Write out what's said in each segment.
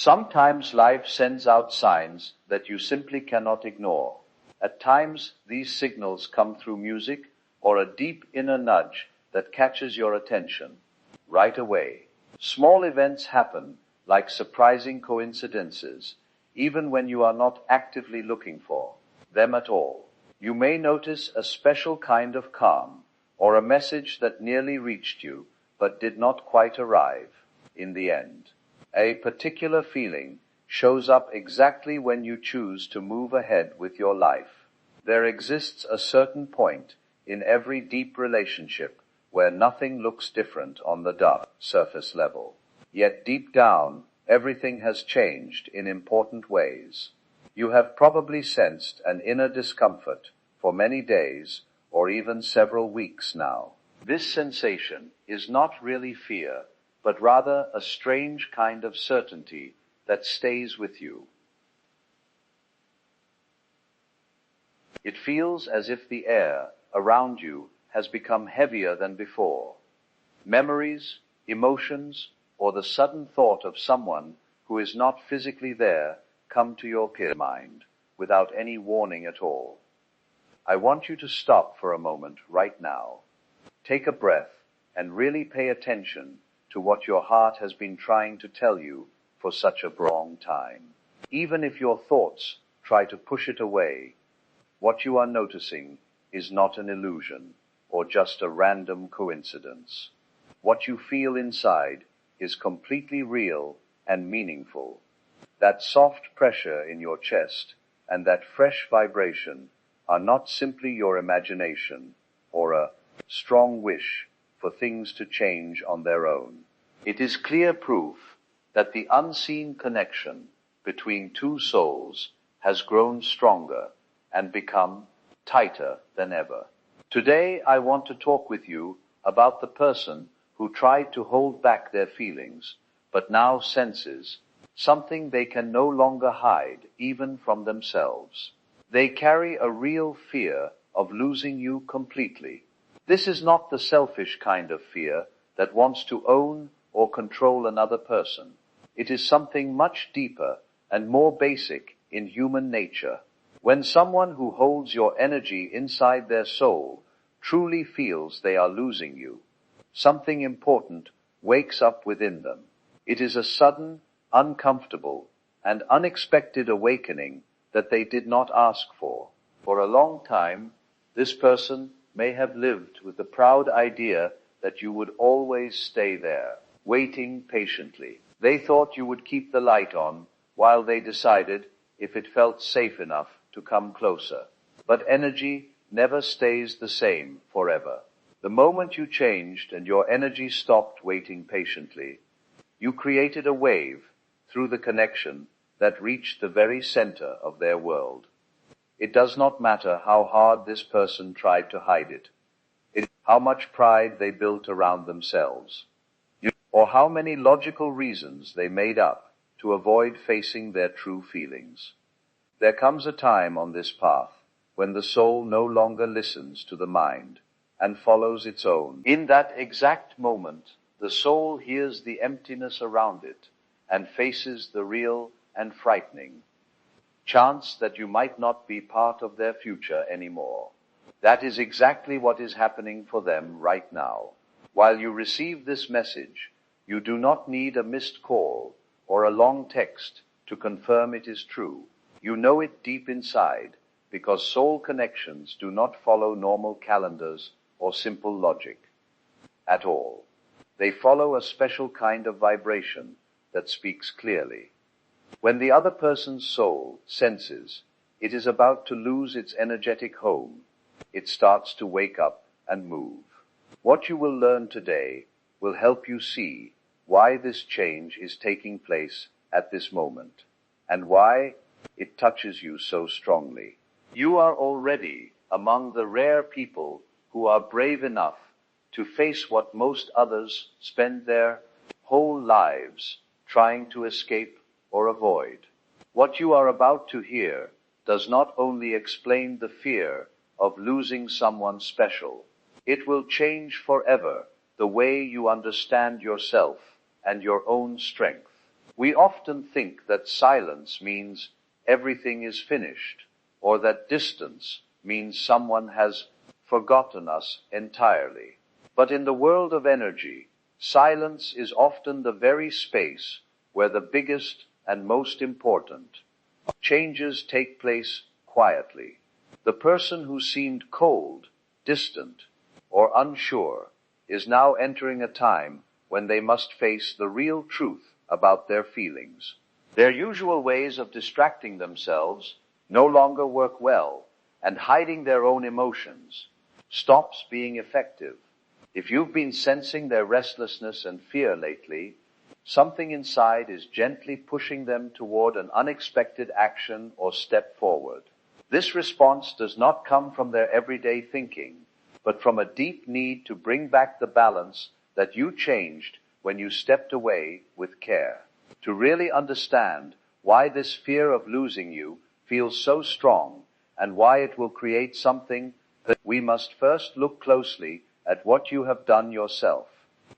Sometimes life sends out signs that you simply cannot ignore. At times, these signals come through music or a deep inner nudge that catches your attention right away. Small events happen like surprising coincidences, even when you are not actively looking for them at all. You may notice a special kind of calm, or a message that nearly reached you, but did not quite arrive in the end. A particular feeling shows up exactly when you choose to move ahead with your life. There exists a certain point in every deep relationship where nothing looks different on the surface level. Yet deep down, everything has changed in important ways. You have probably sensed an inner discomfort for many days or even several weeks now. This sensation is not really fear, but rather a strange kind of certainty that stays with you. It feels as if the air around you has become heavier than before. Memories, emotions, or the sudden thought of someone who is not physically there come to your mind without any warning at all. I want you to stop for a moment right now. Take a breath and really pay attention to what your heart has been trying to tell you for such a long time. Even if your thoughts try to push it away, what you are noticing is not an illusion or just a random coincidence. What you feel inside is completely real and meaningful. That soft pressure in your chest and that fresh vibration are not simply your imagination or a strong wish for things to change on their own. It is clear proof that the unseen connection between two souls has grown stronger and become tighter than ever. Today, I want to talk with you about the person who tried to hold back their feelings, but now senses something they can no longer hide, even from themselves. They carry a real fear of losing you completely. This is not the selfish kind of fear that wants to own or control another person. It is something much deeper and more basic in human nature. When someone who holds your energy inside their soul truly feels they are losing you, something important wakes up within them. It is a sudden, uncomfortable, and unexpected awakening that they did not ask for. For a long time, this person may have lived with the proud idea that you would always stay there, waiting patiently. They thought you would keep the light on while they decided if it felt safe enough to come closer. But energy never stays the same forever. The moment you changed and your energy stopped waiting patiently, you created a wave through the connection that reached the very center of their world. It does not matter how hard this person tried to hide it, how much pride they built around themselves, or how many logical reasons they made up to avoid facing their true feelings. There comes a time on this path when the soul no longer listens to the mind and follows its own. In that exact moment, the soul hears the emptiness around it and faces the real and frightening chance that you might not be part of their future anymore. That is exactly what is happening for them right now. While you receive this message, you do not need a missed call or a long text to confirm it is true. You know it deep inside, because soul connections do not follow normal calendars or simple logic at all. They follow a special kind of vibration that speaks clearly. When the other person's soul senses it is about to lose its energetic home, it starts to wake up and move. What you will learn today will help you see why this change is taking place at this moment, and why it touches you so strongly. You are already among the rare people who are brave enough to face what most others spend their whole lives trying to escape or avoid. What you are about to hear does not only explain the fear of losing someone special, it will change forever the way you understand yourself and your own strength. We often think that silence means everything is finished, or that distance means someone has forgotten us entirely. But in the world of energy, silence is often the very space where the biggest and most important changes take place quietly. The person who seemed cold, distant, or unsure is now entering a time when they must face the real truth about their feelings. Their usual ways of distracting themselves no longer work well, and hiding their own emotions stops being effective. If you've been sensing their restlessness and fear lately, something inside is gently pushing them toward an unexpected action or step forward. This response does not come from their everyday thinking, but from a deep need to bring back the balance that you changed when you stepped away with care. To really understand why this fear of losing you feels so strong and why it will create something, that we must first look closely at what you have done yourself.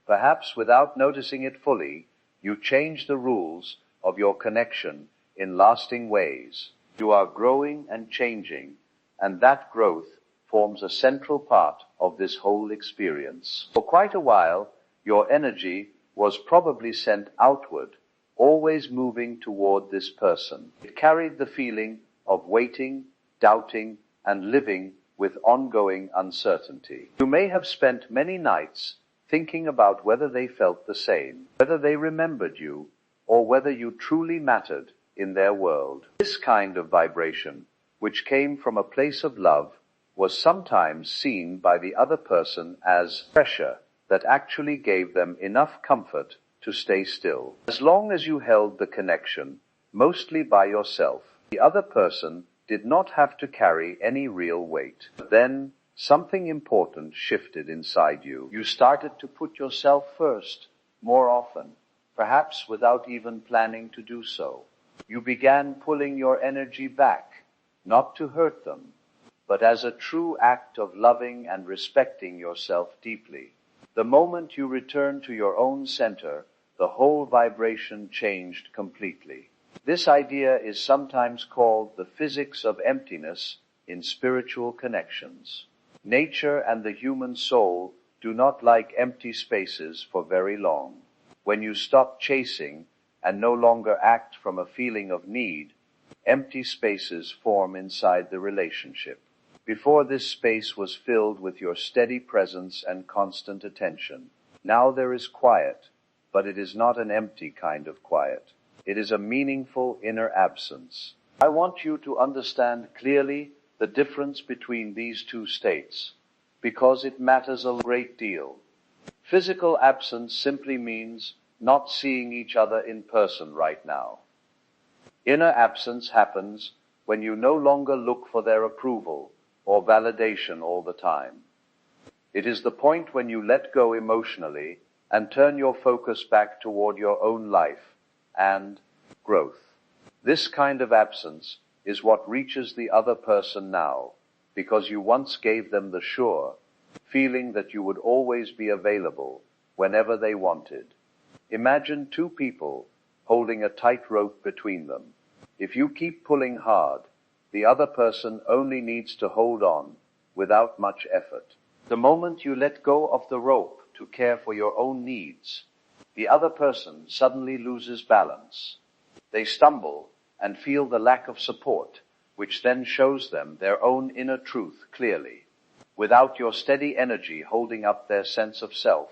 Perhaps without noticing it fully, you change the rules of your connection in lasting ways. You are growing and changing, and that growth forms a central part of this whole experience. For quite a while, your energy was probably sent outward, always moving toward this person. It carried the feeling of waiting, doubting, and living with ongoing uncertainty. You may have spent many nights thinking about whether they felt the same, whether they remembered you, or whether you truly mattered in their world. This kind of vibration, which came from a place of love, was sometimes seen by the other person as pressure that actually gave them enough comfort to stay still. As long as you held the connection, mostly by yourself, the other person did not have to carry any real weight. But then, something important shifted inside you. You started to put yourself first, more often, perhaps without even planning to do so. You began pulling your energy back, not to hurt them, but as a true act of loving and respecting yourself deeply. The moment you returned to your own center, the whole vibration changed completely. This idea is sometimes called the physics of emptiness in spiritual connections. Nature and the human soul do not like empty spaces for very long. When you stop chasing and no longer act from a feeling of need, empty spaces form inside the relationship. Before, this space was filled with your steady presence and constant attention. Now there is quiet, but it is not an empty kind of quiet. It is a meaningful inner absence. I want you to understand clearly the difference between these two states, because it matters a great deal. Physical absence simply means not seeing each other in person right now. Inner absence happens when you no longer look for their approval or validation all the time. It is the point when you let go emotionally and turn your focus back toward your own life and growth. This kind of absence is what reaches the other person now, because you once gave them the sure feeling that you would always be available whenever they wanted. Imagine two people holding a tight rope between them. If you keep pulling hard, the other person only needs to hold on without much effort. The moment you let go of the rope to care for your own needs, the other person suddenly loses balance. They stumble and feel the lack of support, which then shows them their own inner truth clearly. Without your steady energy holding up their sense of self,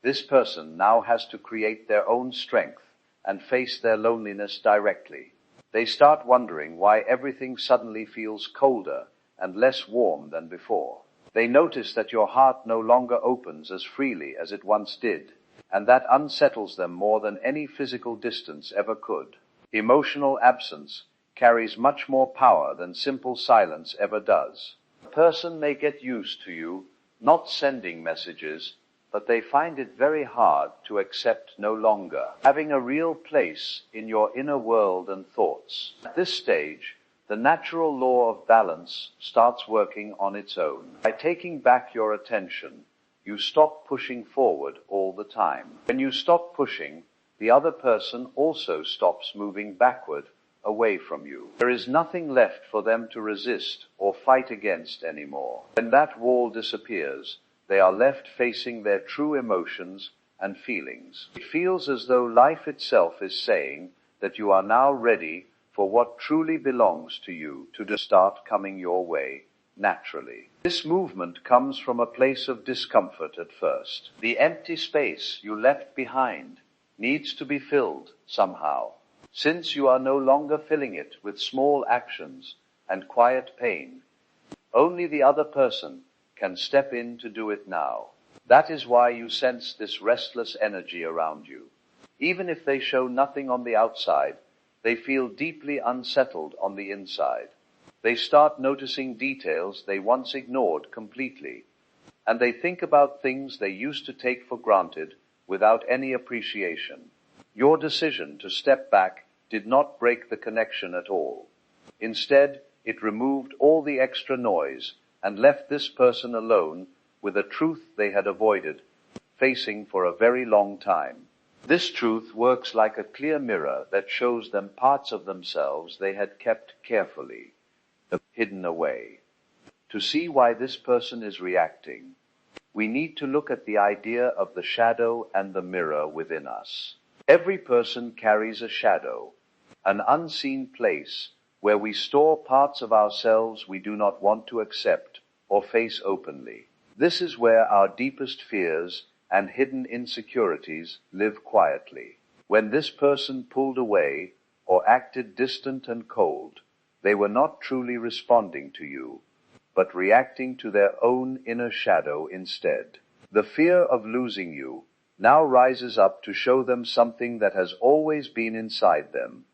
this person now has to create their own strength and face their loneliness directly. They start wondering why everything suddenly feels colder and less warm than before. They notice that your heart no longer opens as freely as it once did, and that unsettles them more than any physical distance ever could. Emotional absence carries much more power than simple silence ever does. A person may get used to you not sending messages, but they find it very hard to accept no longer having a real place in your inner world and thoughts. At this stage, the natural law of balance starts working on its own. By taking back your attention, you stop pushing forward all the time. When you stop pushing, the other person also stops moving backward, away from you. There is nothing left for them to resist or fight against anymore. When that wall disappears, they are left facing their true emotions and feelings. It feels as though life itself is saying that you are now ready for what truly belongs to you to start coming your way naturally. This movement comes from a place of discomfort at first. The empty space you left behind needs to be filled somehow. Since you are no longer filling it with small actions and quiet pain, only the other person can step in to do it now. That is why you sense this restless energy around you. Even if they show nothing on the outside, they feel deeply unsettled on the inside. They start noticing details they once ignored completely, and they think about things they used to take for granted without any appreciation. Your decision to step back did not break the connection at all. Instead, it removed all the extra noise and left this person alone with a truth they had avoided facing for a very long time. This truth works like a clear mirror that shows them parts of themselves they had kept carefully hidden away. To see why this person is reacting, we need to look at the idea of the shadow and the mirror within us. Every person carries a shadow, an unseen place where we store parts of ourselves we do not want to accept or face openly. This is where our deepest fears and hidden insecurities live quietly. When this person pulled away or acted distant and cold, they were not truly responding to you, but reacting to their own inner shadow instead. The fear of losing you now rises up to show them something that has always been inside them,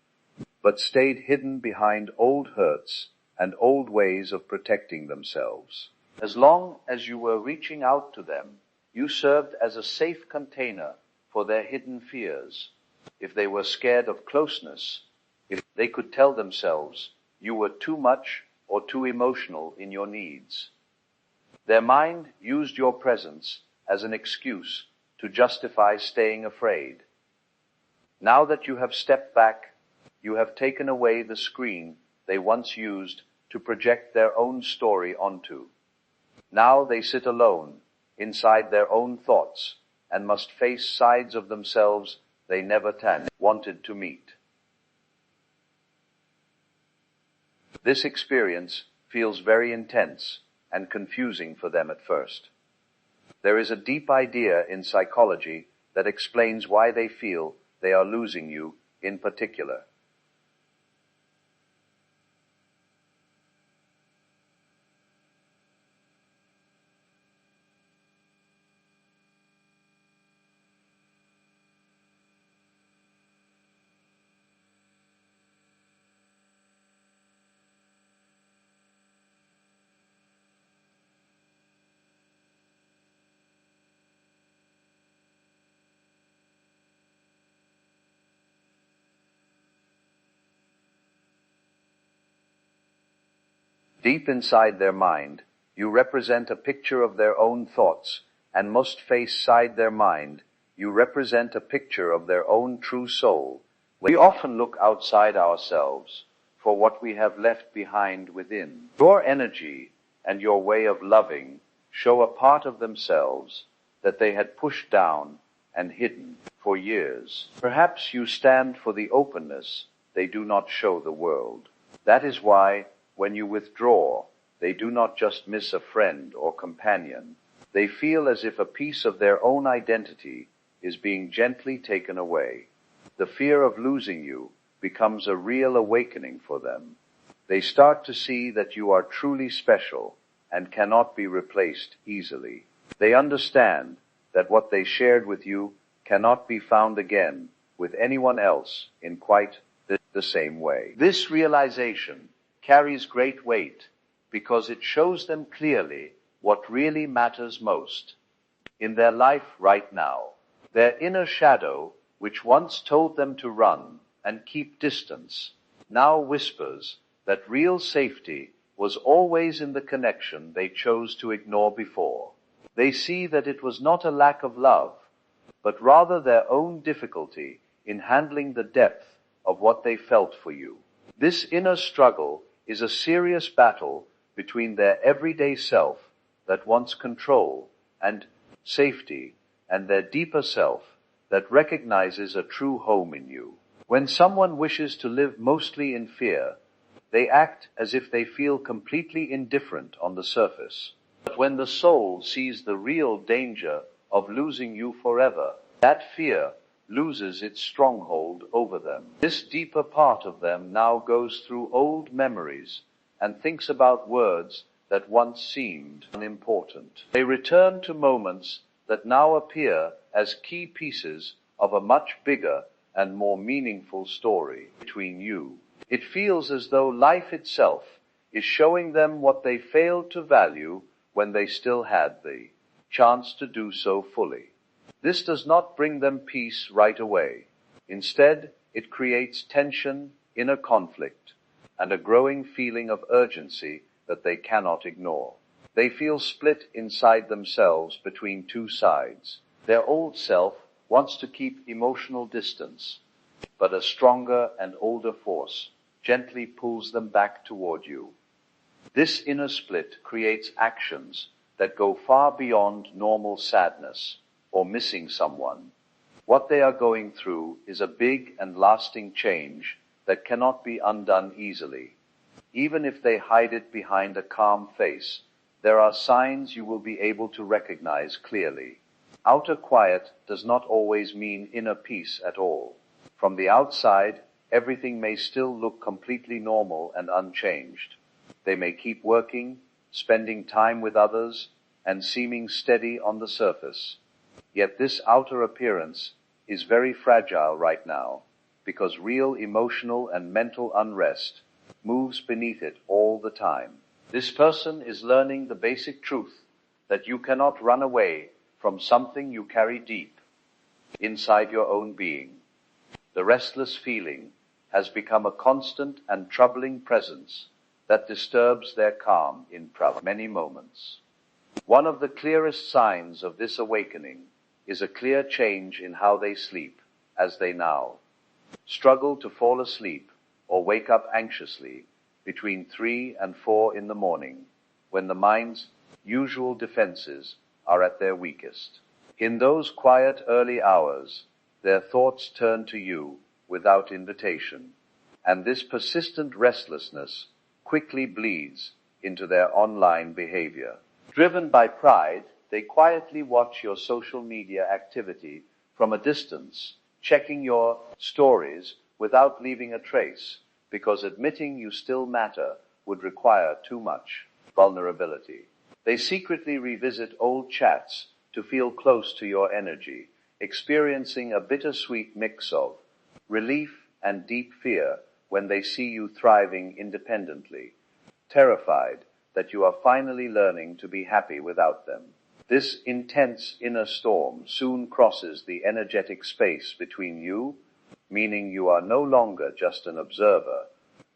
but stayed hidden behind old hurts and old ways of protecting themselves. As long as you were reaching out to them, you served as a safe container for their hidden fears. If they were scared of closeness, if they could tell themselves you were too much or too emotional in your needs. Their mind used your presence as an excuse to justify staying afraid. Now that you have stepped back, you have taken away the screen they once used to project their own story onto. Now they sit alone inside their own thoughts and must face sides of themselves they never wanted to meet. This experience feels very intense and confusing for them at first. There is a deep idea in psychology that explains why they feel they are losing you in particular. Deep inside their mind, you represent a picture of their own thoughts, and must face inside their mind, you represent a picture of their own true soul. We often look outside ourselves for what we have left behind within. Your energy and your way of loving show a part of themselves that they had pushed down and hidden for years. Perhaps you stand for the openness they do not show the world. That is why, when you withdraw, they do not just miss a friend or companion. They feel as if a piece of their own identity is being gently taken away. The fear of losing you becomes a real awakening for them. They start to see that you are truly special and cannot be replaced easily. They understand that what they shared with you cannot be found again with anyone else in quite the same way. This realization carries great weight because it shows them clearly what really matters most in their life right now. Their inner shadow, which once told them to run and keep distance, now whispers that real safety was always in the connection they chose to ignore before. They see that it was not a lack of love, but rather their own difficulty in handling the depth of what they felt for you. This inner struggle is a serious battle between their everyday self that wants control and safety and their deeper self that recognizes a true home in you. When someone wishes to live mostly in fear, they act as if they feel completely indifferent on the surface. But when the soul sees the real danger of losing you forever, that fear loses its stronghold over them. This deeper part of them now goes through old memories and thinks about words that once seemed unimportant. They return to moments that now appear as key pieces of a much bigger and more meaningful story between you. It feels as though life itself is showing them what they failed to value when they still had the chance to do so fully. This does not bring them peace right away. Instead, it creates tension, inner conflict, and a growing feeling of urgency that they cannot ignore. They feel split inside themselves between two sides. Their old self wants to keep emotional distance, but a stronger and older force gently pulls them back toward you. This inner split creates actions that go far beyond normal sadness or missing someone. What they are going through is a big and lasting change that cannot be undone easily. Even if they hide it behind a calm face, there are signs you will be able to recognize clearly. Outer quiet does not always mean inner peace at all. From the outside, everything may still look completely normal and unchanged. They may keep working, spending time with others, and seeming steady on the surface. Yet this outer appearance is very fragile right now, because real emotional and mental unrest moves beneath it all the time. This person is learning the basic truth that you cannot run away from something you carry deep inside your own being. The restless feeling has become a constant and troubling presence that disturbs their calm in many moments. One of the clearest signs of this awakening is a clear change in how they sleep, as they now struggle to fall asleep or wake up anxiously between 3 and 4 in the morning, when the mind's usual defenses are at their weakest. In those quiet early hours, their thoughts turn to you without invitation, and this persistent restlessness quickly bleeds into their online behavior. Driven by pride, they quietly watch your social media activity from a distance, checking your stories without leaving a trace, because admitting you still matter would require too much vulnerability. They secretly revisit old chats to feel close to your energy, experiencing a bittersweet mix of relief and deep fear when they see you thriving independently, terrified that you are finally learning to be happy without them. This intense inner storm soon crosses the energetic space between you, meaning you are no longer just an observer,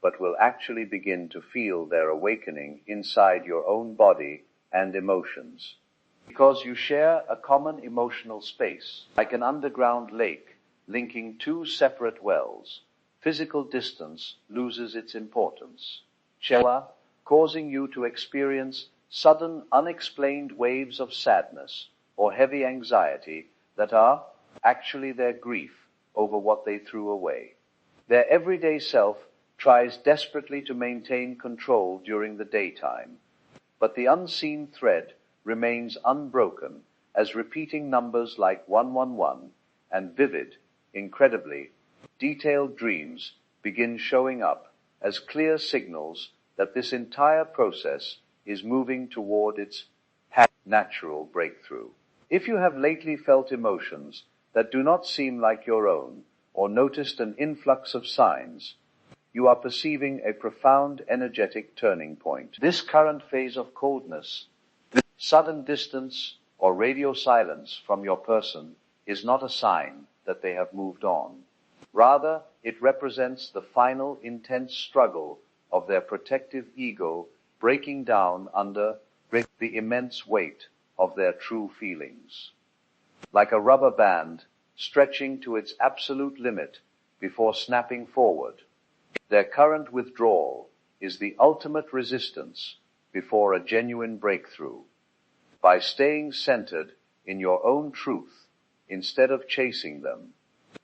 but will actually begin to feel their awakening inside your own body and emotions. Because you share a common emotional space, like an underground lake linking two separate wells, physical distance loses its importance. Causing you to experience sudden, unexplained waves of sadness or heavy anxiety that are actually their grief over what they threw away. Their everyday self tries desperately to maintain control during the daytime, but the unseen thread remains unbroken as repeating numbers like 111 and vivid, incredibly detailed dreams begin showing up as clear signals that this entire process is moving toward its natural breakthrough. If you have lately felt emotions that do not seem like your own, or noticed an influx of signs, you are perceiving a profound energetic turning point. This current phase of coldness, sudden distance, or radio silence from your person is not a sign that they have moved on. Rather, it represents the final intense struggle of their protective ego breaking down under the immense weight of their true feelings. Like a rubber band stretching to its absolute limit before snapping forward. Their current withdrawal is the ultimate resistance before a genuine breakthrough. By staying centered in your own truth instead of chasing them,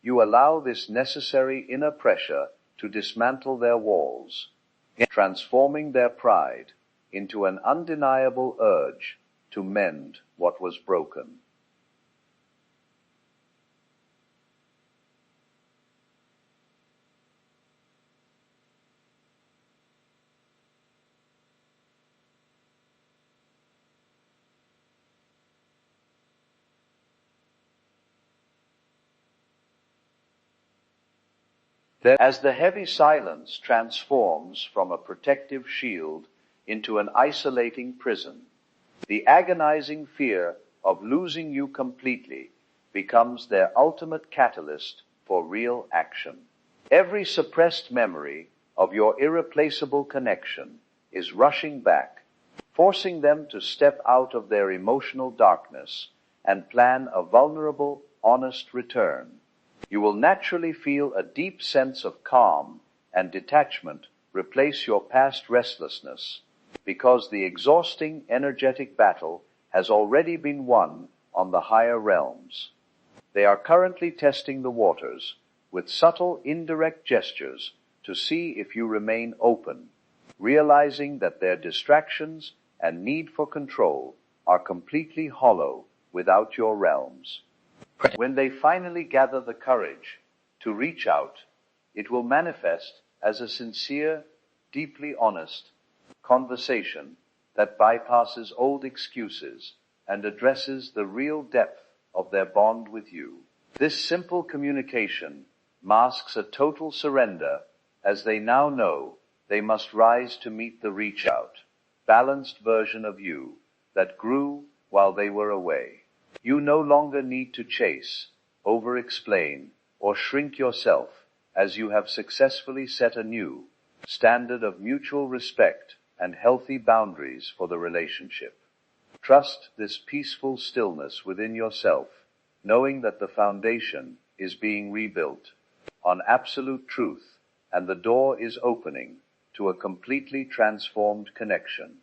you allow this necessary inner pressure to dismantle their walls, transforming their pride into an undeniable urge to mend what was broken. As the heavy silence transforms from a protective shield into an isolating prison, the agonizing fear of losing you completely becomes their ultimate catalyst for real action. Every suppressed memory of your irreplaceable connection is rushing back, forcing them to step out of their emotional darkness and plan a vulnerable, honest return. You will naturally feel a deep sense of calm and detachment replace your past restlessness, because the exhausting, energetic battle has already been won on the higher realms. They are currently testing the waters with subtle, indirect gestures to see if you remain open, realizing that their distractions and need for control are completely hollow without your realms. When they finally gather the courage to reach out, it will manifest as a sincere, deeply honest conversation that bypasses old excuses and addresses the real depth of their bond with you. This simple communication masks a total surrender, as they now know they must rise to meet the reach-out, balanced version of you that grew while they were away. You no longer need to chase, over-explain, or shrink yourself, as you have successfully set a new standard of mutual respect and healthy boundaries for the relationship. Trust this peaceful stillness within yourself, knowing that the foundation is being rebuilt on absolute truth, and the door is opening to a completely transformed connection.